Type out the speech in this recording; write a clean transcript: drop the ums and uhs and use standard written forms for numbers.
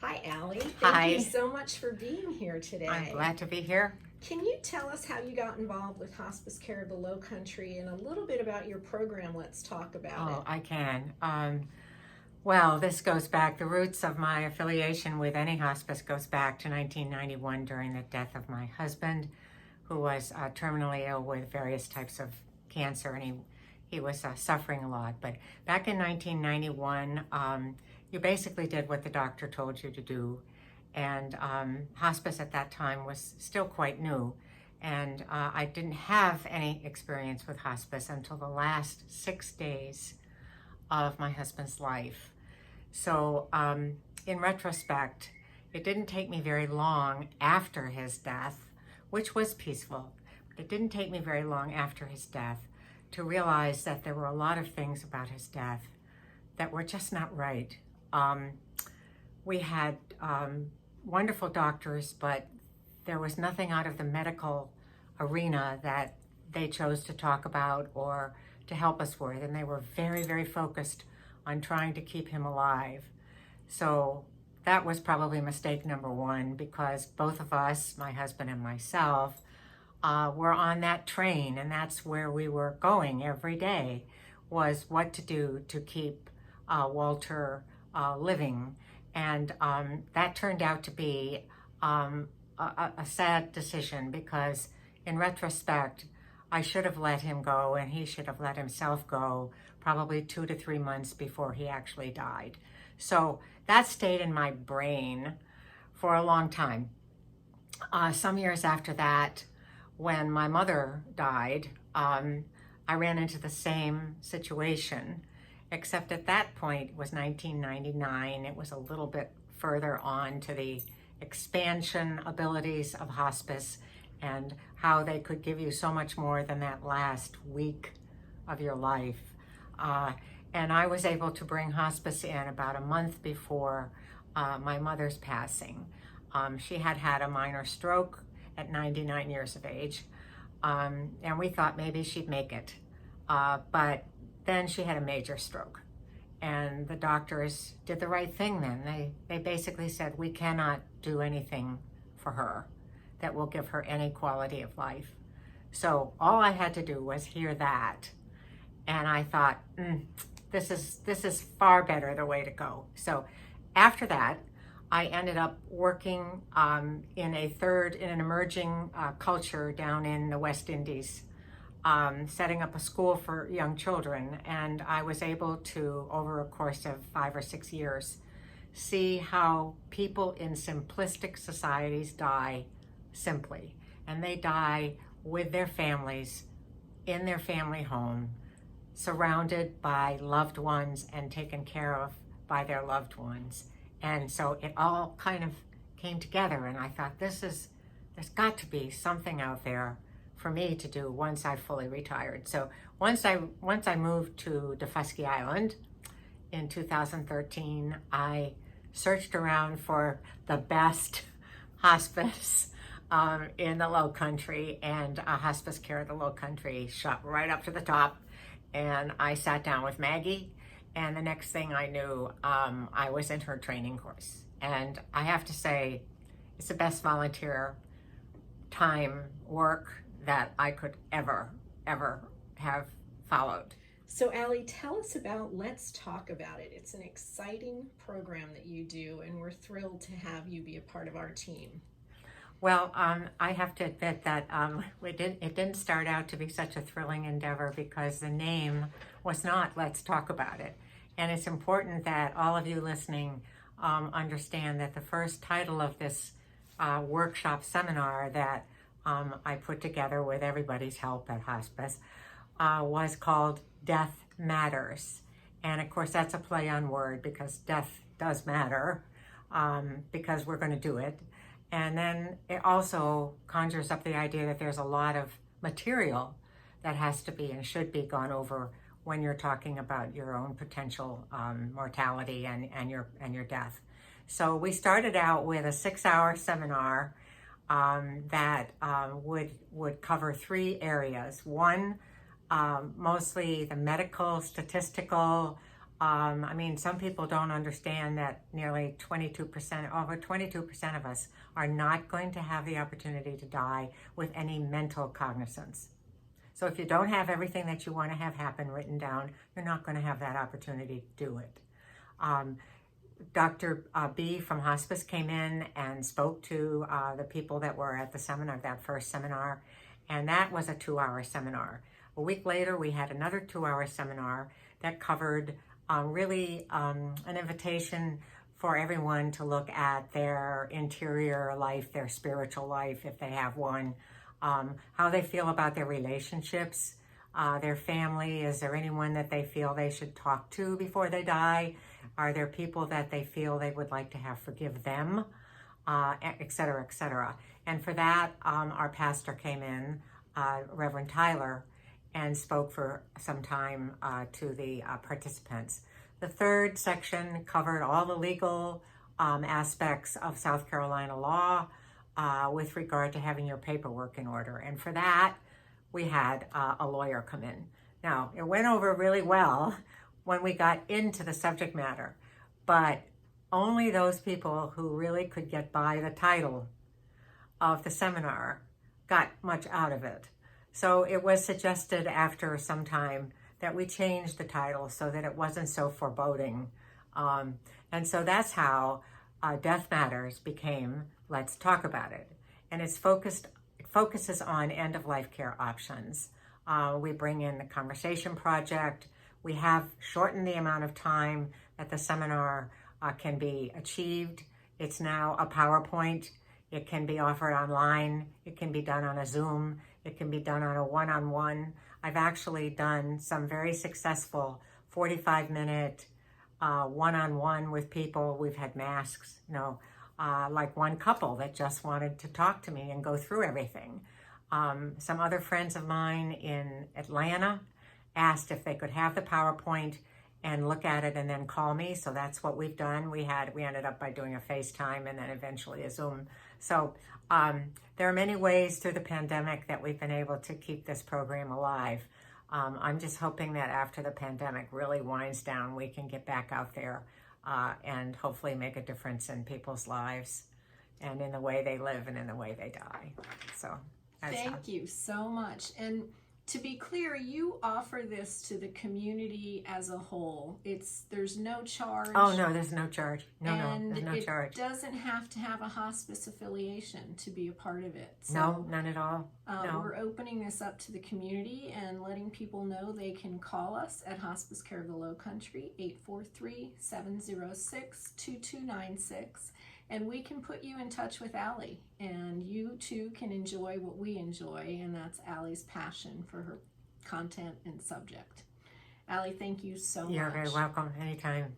Hi, Allie. Thank you Hi, so much for being here I'm today. glad to be here. Can you tell us how you got involved with Hospice Care of the Low Country and a little bit about your program? Let's talk about Oh, it. I can. Well, this goes back, the roots of my affiliation with any hospice goes back to 1991 during the death of my husband, who was terminally ill with various types of cancer, and he was suffering a lot. But back in 1991, you basically did what the doctor told you to do. And hospice at that time was still quite new. And I didn't have any experience with hospice until the last 6 days of my husband's life. So, in retrospect, it didn't take me very long after his death, which was peaceful, but it didn't take me very long after his death to realize that there were a lot of things about his death that were just not right. We had wonderful doctors, but there was nothing out of the medical arena that they chose to talk about or to help us with. And they were very, very focused on trying to keep him alive. So that was probably mistake number one, because both of us, my husband and myself, were on that train, and that's where we were going every day, was what to do to keep Walter living. And that turned out to be a sad decision, because in retrospect, I should have let him go and he should have let himself go probably 2 to 3 months before he actually died. So that stayed in my brain for a long time. Some years after that, when my mother died, I ran into the same situation, except at that point it was 1999. It was a little bit further on to the expansion abilities of hospice and how they could give you so much more than that last week of your life. And I was able to bring hospice in about a month before my mother's passing. She had had a minor stroke at 99 years of age, and we thought maybe she'd make it. But then she had a major stroke, and the doctors did the right thing then. They basically said, we cannot do anything for her that will give her any quality of life. So all I had to do was hear that, and I thought, this is far better the way to go. So after that, I ended up working in an emerging culture down in the West Indies, setting up a school for young children. And I was able to, over a course of 5 or 6 years, see how people in simplistic societies die simply. And they die with their families, in their family home, surrounded by loved ones and taken care of by their loved ones. And so it all kind of came together, and I thought, there's got to be something out there for me to do once I fully retired. So once I moved to Daufuskie Island in 2013, I searched around for the best hospice in the Low Country, and Hospice Care of the Low Country shot right up to the top. And I sat down with Maggie, and the next thing I knew, I was in her training course. And I have to say, it's the best volunteer time work that I could ever have followed. So, Allie, tell us about Let's Talk About It. It's an exciting program that you do, and we're thrilled to have you be a part of our team. Well, I have to admit that it didn't start out to be such a thrilling endeavor, because the name was not Let's Talk About It. And it's important that all of you listening understand that the first title of this workshop seminar that I put together with everybody's help at hospice was called Death Matters. And of course, that's a play on word, because death does matter, because we're going to do it. And then it also conjures up the idea that there's a lot of material that has to be and should be gone over when you're talking about your own potential mortality and your death. So we started out with a 6-hour seminar that would cover 3 areas. One, mostly the medical, statistical, I mean, some people don't understand that nearly 22%, over 22% of us are not going to have the opportunity to die with any mental cognizance. So if you don't have everything that you want to have happen written down, you're not going to have that opportunity to do it. Dr. B from hospice came in and spoke to the people that were at the seminar, that first seminar, and that was a 2-hour seminar. A week later, we had another 2-hour seminar that covered really an invitation for everyone to look at their interior life, their spiritual life, if they have one, how they feel about their relationships, their family. Is there anyone that they feel they should talk to before they die? Are there people that they feel they would like to have forgive them, et cetera, et cetera. And for that, our pastor came in, Reverend Tyler, and spoke for some time to the participants. The third section covered all the legal aspects of South Carolina law with regard to having your paperwork in order. And for that, we had a lawyer come in. Now, it went over really well when we got into the subject matter, but only those people who really could get by the title of the seminar got much out of it. So it was suggested after some time that we change the title so that it wasn't so foreboding. And so that's how Death Matters became Let's Talk About It. And it focuses on end-of-life care options. We bring in the Conversation Project. We have shortened the amount of time that the seminar can be achieved. It's now a PowerPoint. It can be offered online. It can be done on a Zoom. It can be done on a one-on-one. I've actually done some very successful 45-minute one-on-one with people. We've had masks, like one couple that just wanted to talk to me and go through everything. Some other friends of mine in Atlanta asked if they could have the PowerPoint and look at it and then call me. So that's what we've done. We ended up by doing a FaceTime and then eventually a Zoom. So there are many ways through the pandemic that we've been able to keep this program alive. I'm just hoping that after the pandemic really winds down, we can get back out there and hopefully make a difference in people's lives and in the way they live and in the way they die. So thank you so much. And to be clear, you offer this to the community as a whole. There's no charge. Oh no, there's no charge. No, there's no charge. It doesn't have to have a hospice affiliation to be a part of it. So, no, none at all. No. We're opening this up to the community and letting people know they can call us at Hospice Care of the Low Country, 843-706-2296. And we can put you in touch with Allie, and you too can enjoy what we enjoy, and that's Allie's passion for her content and subject. Allie, thank you so much. You're very welcome. Anytime.